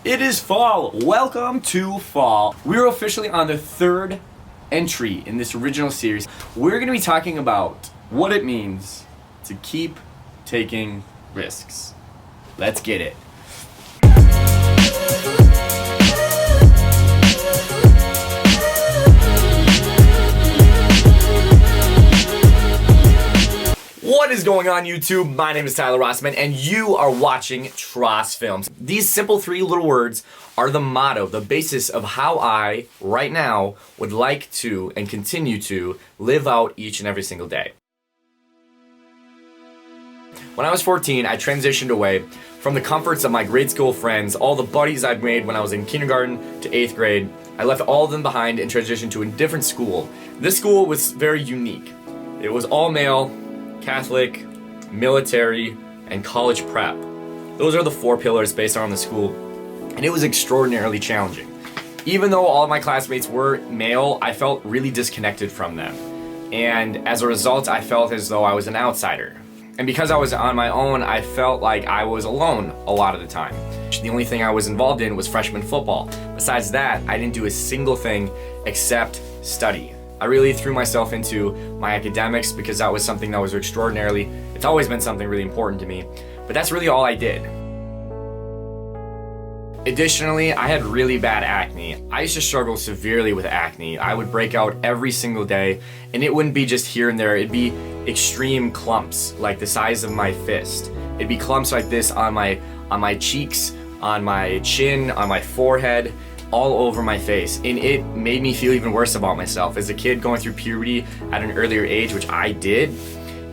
It is fall. Welcome to fall. We're officially on the third entry in this original series. We're going to be talking about what it means to keep taking risks. Let's get it. What is going on, YouTube? My name is Tyler Rossmann, and you are watching Tross Films. These simple three little words are the motto, the basis of how I, right now, would like to and continue to live out each and every single day. When I was 14, I transitioned away from the comforts of my grade school friends, all the buddies I'd made when I was in kindergarten to 8th grade. I left all of them behind and transitioned to a different school. This school was very unique. It was all male, Catholic, military, and college prep. Those are the four pillars based on the school, and it was extraordinarily challenging. Even though all of my classmates were male, I felt really disconnected from them. And as a result, I felt as though I was an outsider. And because I was on my own, I felt like I was alone a lot of the time. The only thing I was involved in was freshman football. Besides that, I didn't do a single thing except study. I really threw myself into my academics because that was something that was it's always been something really important to me, but that's really all I did. Additionally, I had really bad acne. I used to struggle severely with acne. I would break out every single day, and it wouldn't be just here and there, it'd be extreme clumps, like the size of my fist. It'd be clumps like this on my cheeks, on my chin, on my forehead, all over my face, and it made me feel even worse about myself. As a kid going through puberty at an earlier age, which I did,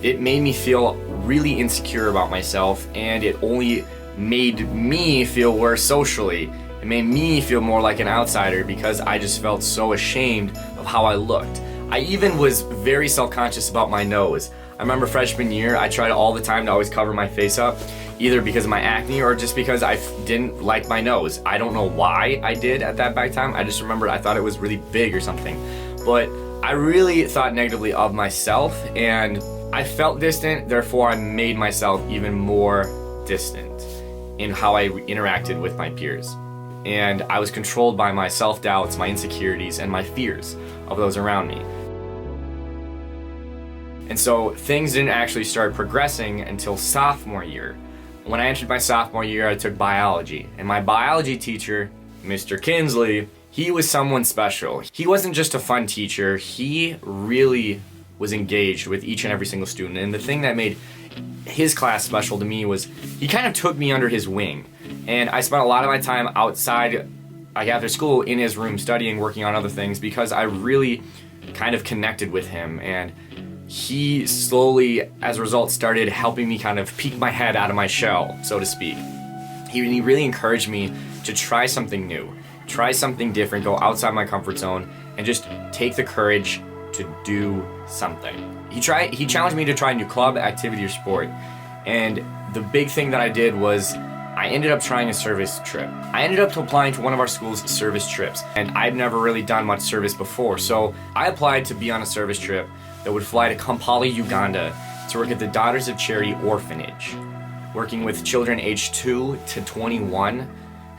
it made me feel really insecure about myself, and it only made me feel worse socially. It made me feel more like an outsider because I just felt so ashamed of how I looked. I even was very self-conscious about my nose. I remember freshman year, I tried all the time to always cover my face up, either because of my acne or just because I didn't like my nose. I don't know why I did at that back time. I just remembered I thought it was really big or something. But I really thought negatively of myself, and I felt distant, therefore I made myself even more distant in how I interacted with my peers. And I was controlled by my self-doubts, my insecurities, and my fears of those around me. And so things didn't actually start progressing until sophomore year. When I entered my sophomore year, I took biology, and my biology teacher, Mr. Kinsley, he was someone special. He wasn't just a fun teacher, he really was engaged with each and every single student, and the thing that made his class special to me was he kind of took me under his wing, and I spent a lot of my time outside, like after school, in his room studying, working on other things, because I really kind of connected with him, and he slowly, as a result, started helping me kind of peek my head out of my shell, so to speak. He really encouraged me to try something new, try something different, go outside my comfort zone, and just take the courage to do something. He challenged me to try a new club, activity, or sport, and the big thing that I did was I ended up trying a service trip. I ended up applying to one of our school's service trips, and I'd never really done much service before, so I applied to be on a service trip that would fly to Kampala, Uganda to work at the Daughters of Charity Orphanage, working with children aged 2 to 21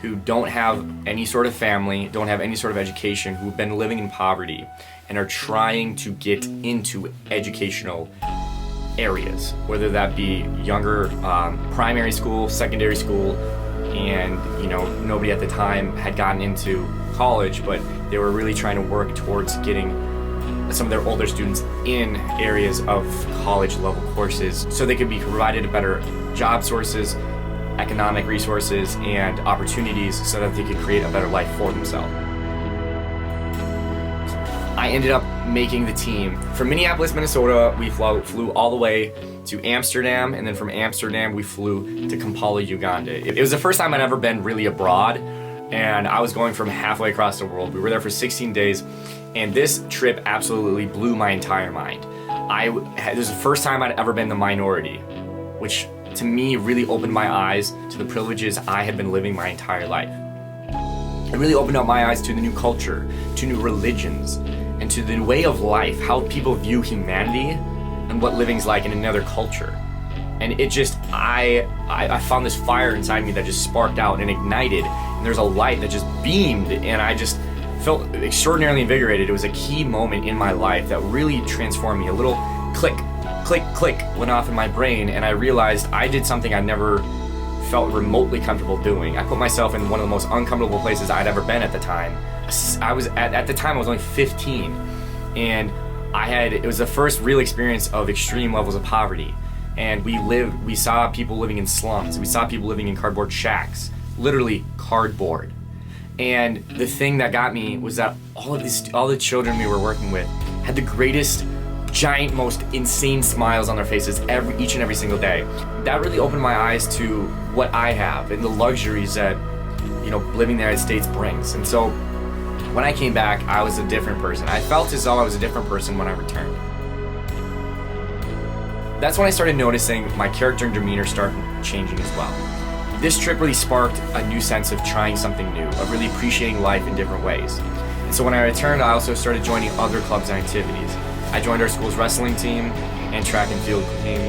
who don't have any sort of family, don't have any sort of education, who've been living in poverty and are trying to get into educational areas, whether that be younger primary school, secondary school, and nobody at the time had gotten into college, but they were really trying to work towards getting some of their older students in areas of college level courses so they could be provided better job sources, economic resources, and opportunities so that they could create a better life for themselves. I ended up making the team. From Minneapolis, Minnesota, we flew all the way to Amsterdam, and then from Amsterdam we flew to Kampala, Uganda. It was the first time I'd ever been really abroad, and I was going from halfway across the world. We were there for 16 days, and this trip absolutely blew my entire mind. This was the first time I'd ever been the minority, which to me really opened my eyes to the privileges I had been living my entire life. It really opened up my eyes to the new culture, to new religions, and to the way of life, how people view humanity and what living's like in another culture. And it just, I found this fire inside me that just sparked out and ignited, and there's a light that just beamed, and I just felt extraordinarily invigorated. It was a key moment in my life that really transformed me. A little click, click, click went off in my brain, and I realized I did something I never felt remotely comfortable doing. I put myself in one of the most uncomfortable places I'd ever been at the time. I was at the time I was only 15, and it was the first real experience of extreme levels of poverty. And we saw people living in slums. We saw people living in cardboard shacks, literally cardboard. And the thing that got me was that all the children we were working with had the greatest, giant, most insane smiles on their faces each and every single day. That really opened my eyes to what I have and the luxuries that, living in the United States brings. And so when I came back, I was a different person. I felt as though I was a different person when I returned. That's when I started noticing my character and demeanor start changing as well. This trip really sparked a new sense of trying something new, of really appreciating life in different ways. And so when I returned, I also started joining other clubs and activities. I joined our school's wrestling team and track and field team.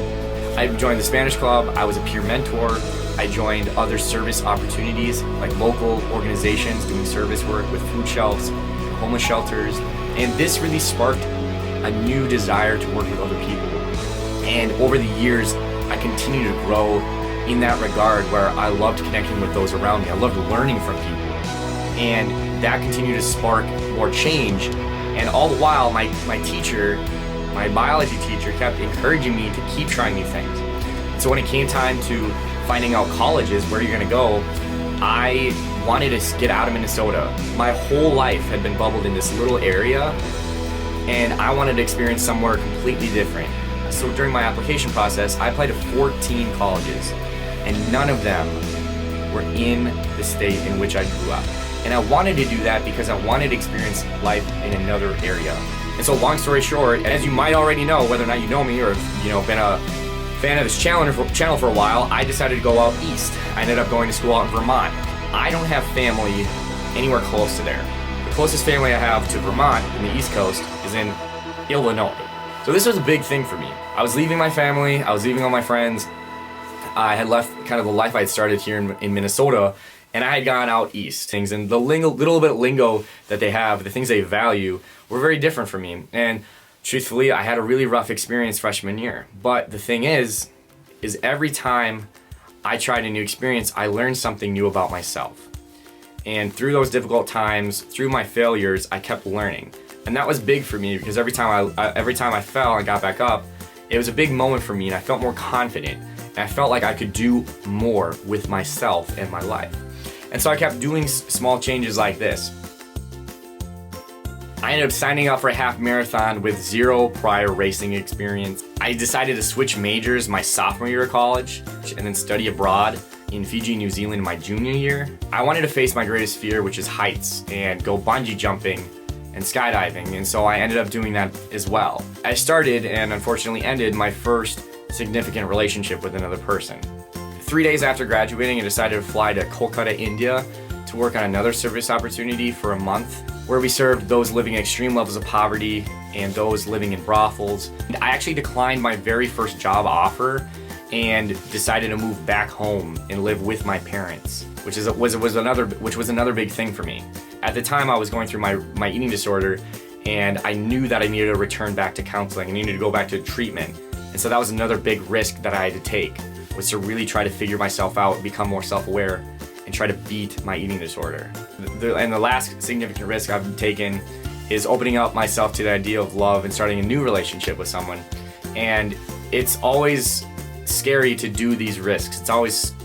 I joined the Spanish club. I was a peer mentor. I joined other service opportunities like local organizations doing service work with food shelves, homeless shelters. And this really sparked a new desire to work with other people. And over the years, I continued to grow in that regard where I loved connecting with those around me. I loved learning from people. And that continued to spark more change. And all the while, my teacher, my biology teacher, kept encouraging me to keep trying new things. So when it came time to finding out colleges, where you're gonna go, I wanted to get out of Minnesota. My whole life had been bubbled in this little area, and I wanted to experience somewhere completely different. So during my application process, I applied to 14 colleges, and none of them were in the state in which I grew up. And I wanted to do that because I wanted to experience life in another area. And so long story short, as you might already know, whether or not you know me or been a fan of this channel for a while, I decided to go out east. I ended up going to school out in Vermont. I don't have family anywhere close to there. The closest family I have to Vermont in the East Coast is in Illinois. So this was a big thing for me. I was leaving my family, I was leaving all my friends. I had left kind of the life I had started here in Minnesota, and I had gone out east. Things and the little bit of lingo that they have, the things they value, were very different for me. And truthfully, I had a really rough experience freshman year. But the thing is every time I tried a new experience, I learned something new about myself. And through those difficult times, through my failures, I kept learning. And that was big for me because every time I fell and got back up, it was a big moment for me, and I felt more confident. And I felt like I could do more with myself and my life. And so I kept doing small changes like this. I ended up signing up for a half marathon with 0 prior racing experience. I decided to switch majors my sophomore year of college and then study abroad in Fiji, New Zealand my junior year. I wanted to face my greatest fear, which is heights, and go bungee jumping and skydiving, and so I ended up doing that as well. I started and unfortunately ended my first significant relationship with another person. 3 days after graduating, I decided to fly to Kolkata, India to work on another service opportunity for a month where we served those living in extreme levels of poverty and those living in brothels. I actually declined my very first job offer and decided to move back home and live with my parents, which was another big thing for me. At the time, I was going through my eating disorder, and I knew that I needed to return back to counseling. I needed to go back to treatment. And so that was another big risk that I had to take, was to really try to figure myself out, become more self-aware, and try to beat my eating disorder. And the last significant risk I've taken is opening up myself to the idea of love and starting a new relationship with someone. And it's always scary to do these risks. It's always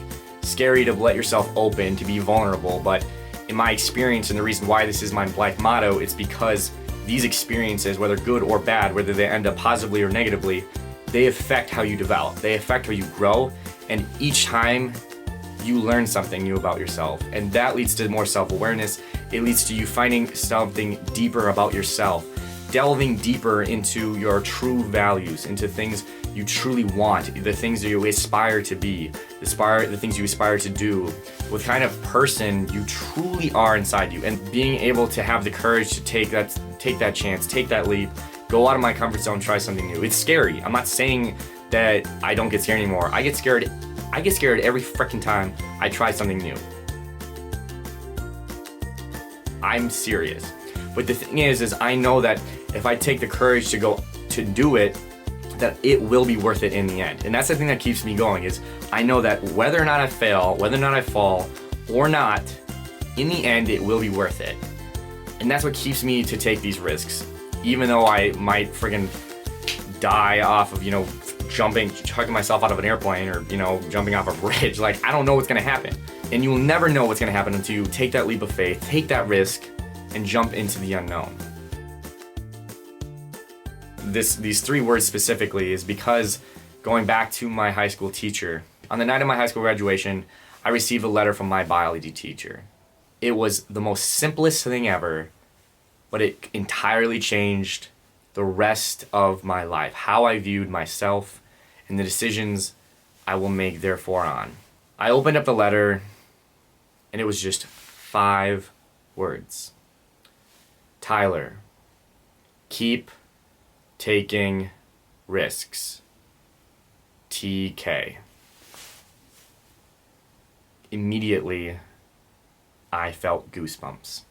scary to let yourself open, to be vulnerable. But in my experience, and the reason why this is my life motto, it's because these experiences, whether good or bad, whether they end up positively or negatively, they affect how you develop, they affect how you grow, and each time you learn something new about yourself. And that leads to more self-awareness. It leads to you finding something deeper about yourself, delving deeper into your true values, into things you truly want, the things that you aspire to be, the things you aspire to do, what kind of person you truly are inside you, and being able to have the courage to take that chance, take that leap, go out of my comfort zone, try something new. It's scary. I'm not saying that I don't get scared anymore. I get scared every freaking time I try something new. I'm serious. But the thing is I know that if I take the courage to go to do it, that it will be worth it in the end. And that's the thing that keeps me going, is I know that whether or not I fail, whether or not I fall or not, in the end it will be worth it. And that's what keeps me to take these risks. Even though I might friggin' die off of, chucking myself out of an airplane or, jumping off a bridge. Like, I don't know what's gonna happen. And you will never know what's gonna happen until you take that leap of faith, take that risk, and jump into the unknown. These 3 words specifically is because, going back to my high school teacher, on the night of my high school graduation, I received a letter from my biology teacher. It was the most simplest thing ever, but it entirely changed the rest of my life, how I viewed myself, and the decisions I will make therefore on. I opened up the letter, and it was just 5 words. Tyler, keep taking risks. TK. Immediately, I felt goosebumps.